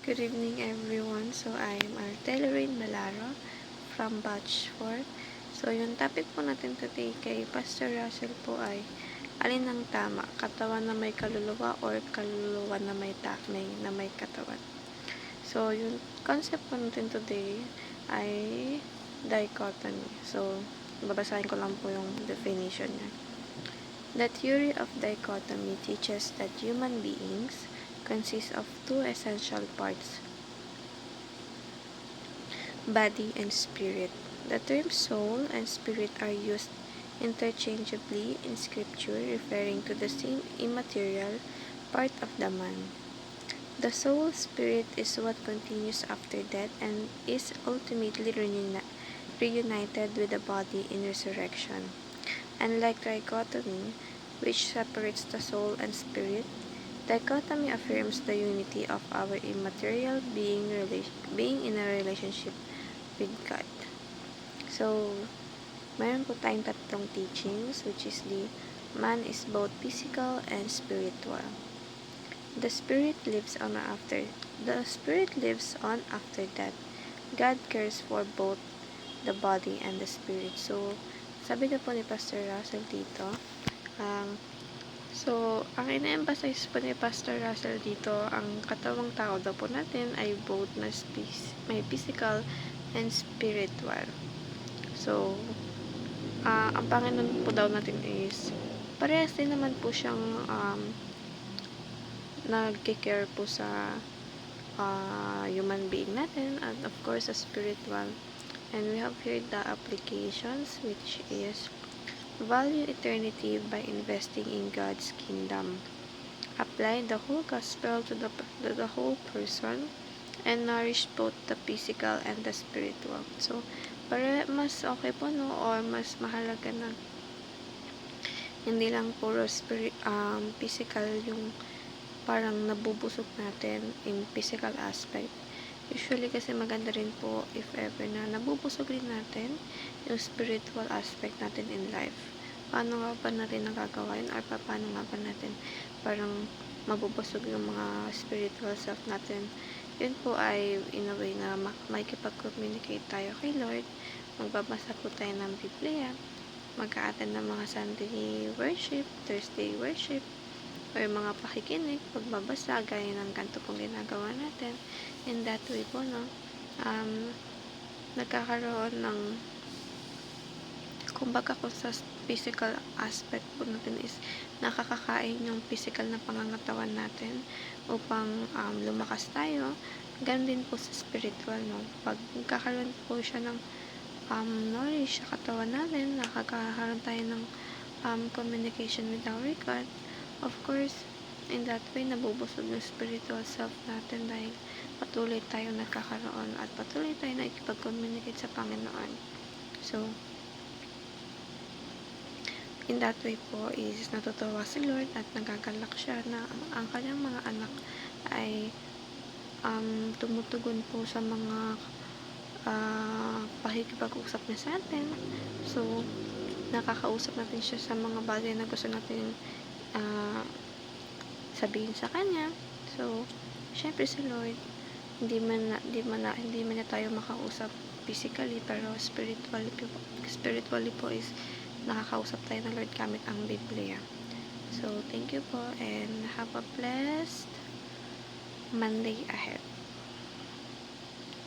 Good evening everyone. So I am Artelerin Malaro from Batch 4. So yung topic po natin today kay Pastor Russell po ay alin ang tama? Katawan na may kaluluwa or kaluluwa na may katawan? So yung concept po natin today ay dichotomy. So babasahin ko lang po yung definition niya. The theory of dichotomy teaches that human beings consists of two essential parts, body and spirit. The terms soul and spirit are used interchangeably in scripture, referring to the same immaterial part of the man. The soul spirit is what continues after death and is ultimately reunited with the body in resurrection. Unlike trichotomy, which separates the soul and spirit, dichotomy affirms the unity of our immaterial being in a relationship with God. So, mayroon po tayong tatlong teachings, which is the man is both physical and spiritual. The spirit lives on after death. God cares for both the body and the spirit. So, sabi na po ni Pastor Russell dito, ang ina-emphasize po ni Pastor Russell dito, ang katawang tao daw po natin ay both na may physical and spiritual. So, ang Panginoon po daw natin is, parehas din naman po siyang nag-care po sa human being natin, and of course, sa spiritual. And we have here the applications, which is, value eternity by investing in God's kingdom. Apply the whole gospel to the whole person and nourish both the physical and the spiritual. So, para mas okay po, no, or mas mahalaga na hindi lang puro physical yung parang nabubusog natin in physical aspect. Usually kasi maganda rin po if ever na nabubusog rin natin yung spiritual aspect natin in life. Paano nga ba natin nagagawa yun, or paano nga ba natin parang mabubusog yung mga spiritual self natin? Yun po ay in a way na makikipag-communicate tayo kay Lord, magbabasa po tayo ng Biblia, mag-a-attend ng mga Sunday worship, Thursday worship, or mga pakikinig, pagbabasa, gaya ng ganito pong ginagawa natin. In that way po, no, nagkakaroon ng, kumbaga kung sa physical aspect po natin is nakakakain yung physical na pangangatawan natin upang lumakas tayo, ganun din po sa spiritual, no. Pag nagkakaroon po siya ng knowledge sa katawan natin, nakakaroon tayo ng communication with our God. Of course, in that way, nabubusog yung spiritual self natin dahil patuloy tayong nagkakaroon at patuloy tayong nakikipag-communicate sa Panginoon. So, in that way po is natutuwa si Lord at nagagalak siya na ang kanyang mga anak ay tumutugon po sa mga pakikipag-usap niya sa atin. So, nakakausap natin siya sa mga bagay na gusto natin sabihin sa kanya. So, syempre si Lord, hindi man niya tayo makausap physically, pero spiritually po is nakakausap tayo ng Lord gamit ang Biblia. So, thank you po and have a blessed Monday ahead.